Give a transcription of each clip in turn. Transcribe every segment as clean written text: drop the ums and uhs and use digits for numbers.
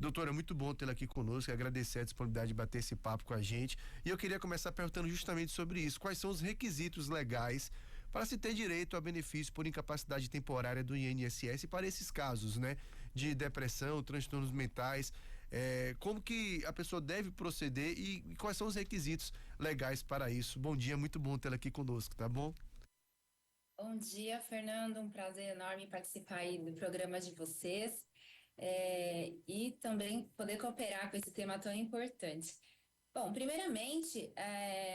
Doutora, muito bom tê-la aqui conosco, agradecer a disponibilidade de bater esse papo com a gente. E eu queria começar perguntando justamente sobre isso. Quais são os requisitos legais para se ter direito a benefício por incapacidade temporária do INSS para esses casos, né? De depressão, transtornos mentais, como que a pessoa deve proceder e quais são os requisitos legais para isso? Bom dia, muito bom tê-la aqui conosco, tá bom? Bom dia, Fernando. Um prazer enorme participar aí do programa de vocês e também poder cooperar com esse tema tão importante. Bom, primeiramente,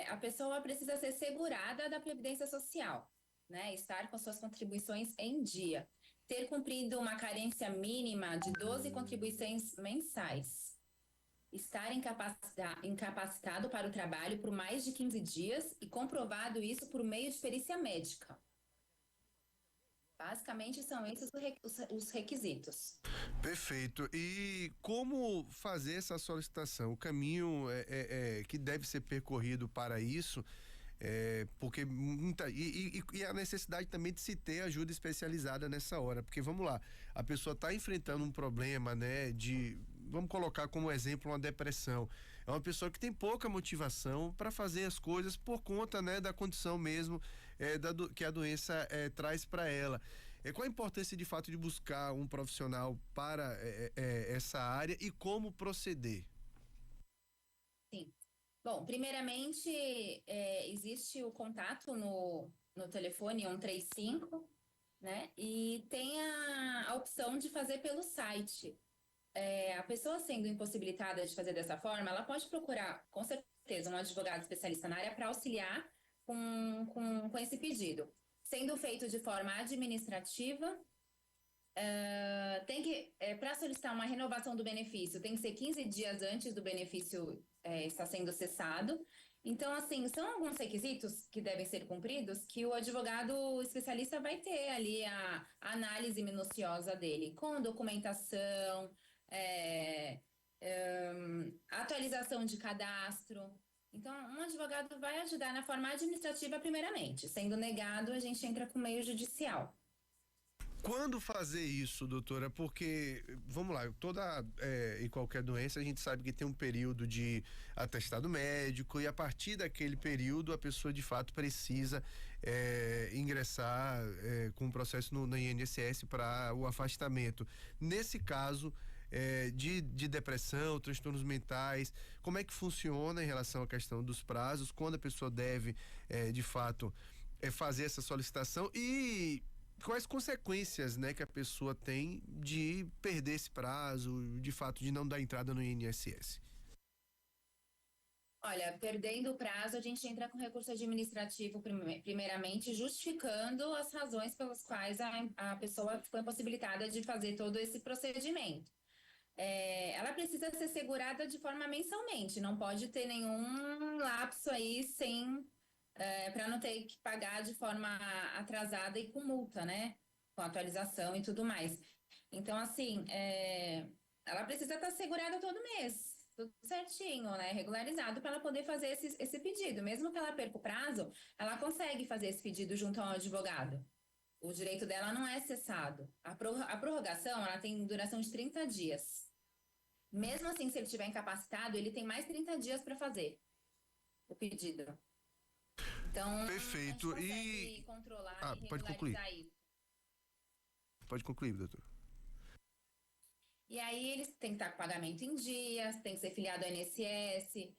a pessoa precisa ser segurada da Previdência Social, né? Estar com suas contribuições em dia, ter cumprido uma carência mínima de 12 contribuições mensais, estar incapacitado para o trabalho por mais de 15 dias e comprovado isso por meio de perícia médica. Basicamente, são esses os requisitos. Perfeito. E como fazer essa solicitação? O caminho que deve ser percorrido para isso, porque e a necessidade também de se ter ajuda especializada nessa hora, porque vamos lá, a pessoa está enfrentando um problema, né, vamos colocar como exemplo uma depressão. É uma pessoa que tem pouca motivação para fazer as coisas por conta, né, da condição mesmo que a doença traz para ela. Qual a importância de fato de buscar um profissional para essa área e como proceder? Sim. Bom, primeiramente, existe o contato no telefone 135, né? E tem a opção de fazer pelo site. A pessoa sendo impossibilitada de fazer dessa forma, ela pode procurar, com certeza, um advogado especialista na área para auxiliar com esse pedido. Sendo feito de forma administrativa, para solicitar uma renovação do benefício, tem que ser 15 dias antes do benefício estar sendo cessado. Então, assim, são alguns requisitos que devem ser cumpridos que o advogado especialista vai ter ali a análise minuciosa dele, com documentação, atualização de cadastro. Então, um advogado vai ajudar na forma administrativa primeiramente. Sendo negado, a gente entra com meio judicial. Quando fazer isso, doutora? Porque, vamos lá, toda e qualquer doença a gente sabe que tem um período de atestado médico e a partir daquele período a pessoa de fato precisa ingressar com o processo no INSS para o afastamento. Nesse caso de depressão, transtornos mentais, como é que funciona em relação à questão dos prazos, quando a pessoa deve de fato fazer essa solicitação e quais consequências, né, que a pessoa tem de perder esse prazo, de fato de não dar entrada no INSS? Olha, perdendo o prazo, a gente entra com recurso administrativo primeiramente, justificando as razões pelas quais a pessoa ficou impossibilitada de fazer todo esse procedimento. Ela precisa ser segurada de forma mensalmente, não pode ter nenhum lapso aí sem para não ter que pagar de forma atrasada e com multa, né? Com atualização e tudo mais. Então, assim, ela precisa estar segurada todo mês, tudo certinho, né? Regularizado para ela poder fazer esse pedido. Mesmo que ela perca o prazo, ela consegue fazer esse pedido junto ao advogado. O direito dela não é cessado. A prorrogação, ela tem duração de 30 dias. Mesmo assim, se ele estiver incapacitado, ele tem mais 30 dias para fazer o pedido. Então, a gente Perfeito. consegue controlar e Pode concluir. regularizar isso. Pode concluir, doutor. E aí eles têm que estar com pagamento em dias, tem que ser filiado ao INSS,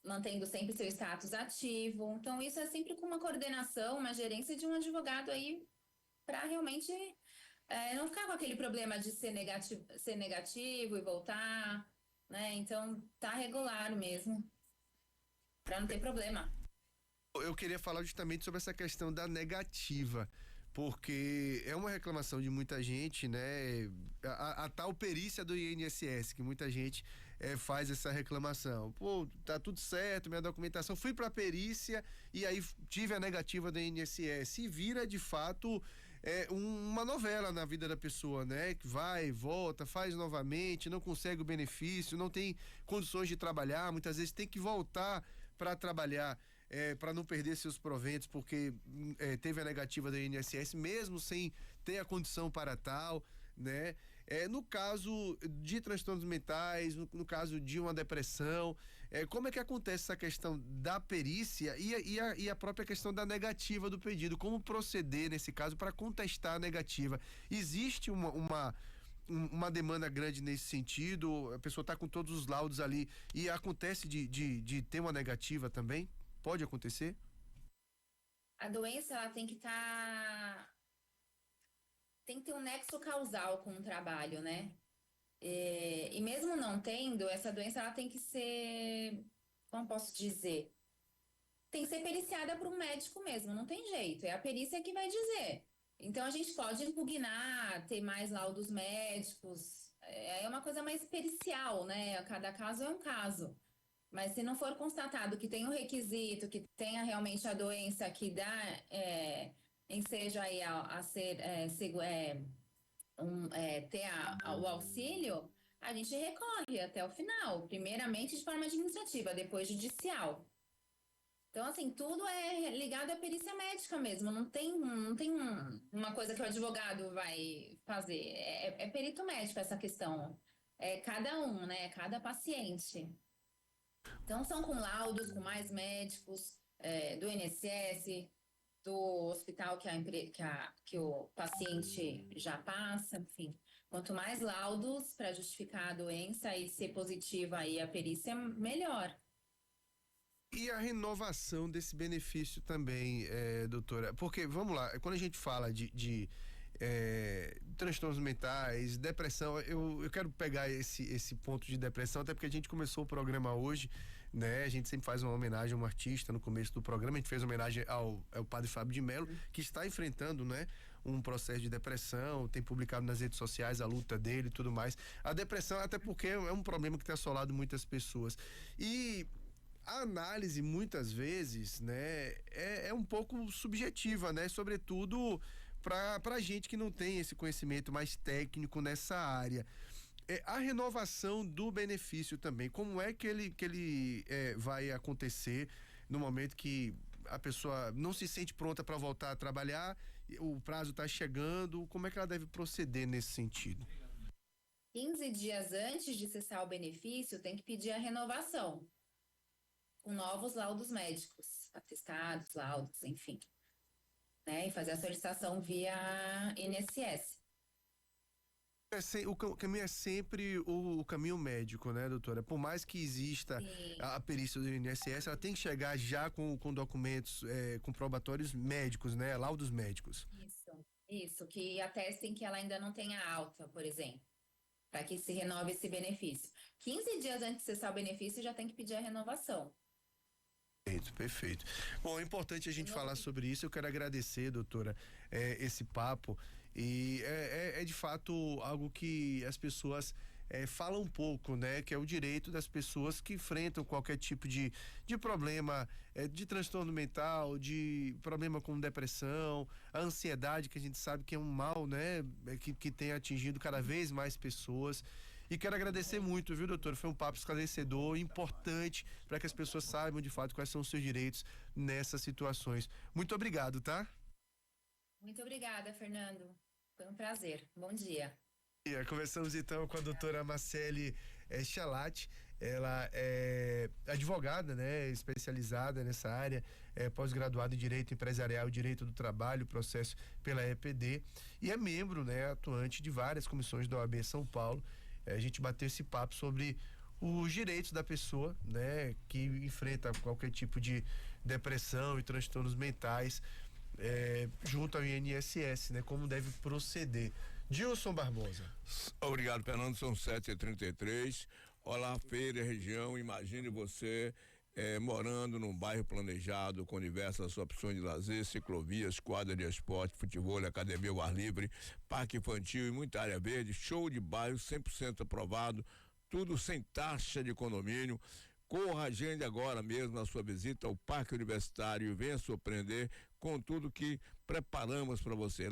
mantendo sempre seu status ativo. Então, isso é sempre com uma coordenação, uma gerência de um advogado aí para realmente não ficar com aquele problema de ser negativo e voltar, né? Então, tá regular mesmo, para não ter problema. Eu queria falar justamente sobre essa questão da negativa, porque é uma reclamação de muita gente, né? A tal perícia do INSS, que muita gente faz essa reclamação. Pô, tá tudo certo, minha documentação, fui pra perícia e aí tive a negativa do INSS e vira de fato uma novela na vida da pessoa, né? Que vai, volta, faz novamente, não consegue o benefício, não tem condições de trabalhar, muitas vezes tem que voltar para trabalhar. Para não perder seus proventos, porque teve a negativa do INSS, mesmo sem ter a condição para tal, né? no caso de transtornos mentais, no caso de uma depressão, como é que acontece essa questão da perícia e a própria questão da negativa do pedido? Como proceder nesse caso para contestar a negativa? Existe uma demanda grande nesse sentido? A pessoa está com todos os laudos ali e acontece de ter uma negativa também? Pode acontecer? A doença, ela tem que ter um nexo causal com o trabalho, né? E mesmo não tendo, essa doença, ela tem que ser, como posso dizer? Tem que ser periciada por um médico mesmo, não tem jeito, é a perícia que vai dizer. Então, a gente pode impugnar, ter mais laudos médicos, é uma coisa mais pericial, né? Cada caso é um caso. Mas se não for constatado que tem um requisito, que tenha realmente a doença que dá ensejo aí a ser, ter o auxílio, a gente recorre até o final, primeiramente de forma administrativa, depois judicial. Então, assim, tudo é ligado à perícia médica mesmo, não tem uma coisa que o advogado vai fazer, é perito médico essa questão, é cada um, né, cada paciente. Então, são com laudos, com mais médicos, do INSS, do hospital que o paciente já passa, enfim. Quanto mais laudos para justificar a doença e ser positiva aí a perícia, melhor. E a renovação desse benefício também, doutora, porque, vamos lá, quando a gente fala de transtornos mentais, depressão, eu quero pegar esse ponto de depressão, até porque a gente começou o programa hoje, né? A gente sempre faz uma homenagem a um artista no começo do programa, a gente fez uma homenagem ao padre Fábio de Mello, que está enfrentando, né? Um processo de depressão, tem publicado nas redes sociais a luta dele e tudo mais. A depressão, até porque é um problema que tem assolado muitas pessoas. E a análise, muitas vezes, né, é um pouco subjetiva, né? Sobretudo para gente que não tem esse conhecimento mais técnico nessa área. A renovação do benefício também, como é que ele vai acontecer no momento que a pessoa não se sente pronta para voltar a trabalhar, o prazo está chegando, como é que ela deve proceder nesse sentido? 15 dias antes de cessar o benefício, tem que pedir a renovação, com novos laudos médicos, atestados, laudos, enfim, né? E fazer a solicitação via INSS. O caminho é sempre o caminho médico, né, doutora? Por mais que exista Sim, a perícia do INSS, ela tem que chegar já com documentos comprobatórios médicos, né? Laudos médicos. isso, que atestem que ela ainda não tenha alta, por exemplo, para que se renove esse benefício. 15 dias antes de cessar o benefício, já tem que pedir a renovação. Perfeito, perfeito. Bom, é importante a gente falar sobre isso. Eu quero agradecer, doutora, esse papo. E é de fato algo que as pessoas falam um pouco, né? Que é o direito das pessoas que enfrentam qualquer tipo de problema, de transtorno mental, de problema com depressão, a ansiedade, que a gente sabe que é um mal, né? Que tem atingido cada vez mais pessoas. E quero agradecer muito, viu, doutor? Foi um papo esclarecedor, importante, para que as pessoas saibam de fato quais são os seus direitos nessas situações. Muito obrigado, tá? Muito obrigada, Fernando. Foi um prazer. Bom dia. Conversamos então com a doutora Marcele Chalati. Ela é advogada, né, especializada nessa área, pós-graduada em Direito Empresarial e Direito do Trabalho, processo pela EPD, e é membro, né, atuante de várias comissões da OAB São Paulo. A gente bateu esse papo sobre os direitos da pessoa, né, que enfrenta qualquer tipo de depressão e transtornos mentais, junto ao INSS, né, como deve proceder. Gilson Barbosa. Obrigado, Fernando. São 7h33. Olá, Feira, região. Imagine você morando num bairro planejado com diversas opções de lazer, ciclovias, quadra de esporte, futebol, academia ao ar livre, parque infantil e muita área verde. Show de bairro 100% aprovado. Tudo sem taxa de condomínio. Corra, agende agora mesmo a sua visita ao Parque Universitário e venha surpreender com tudo que preparamos para você.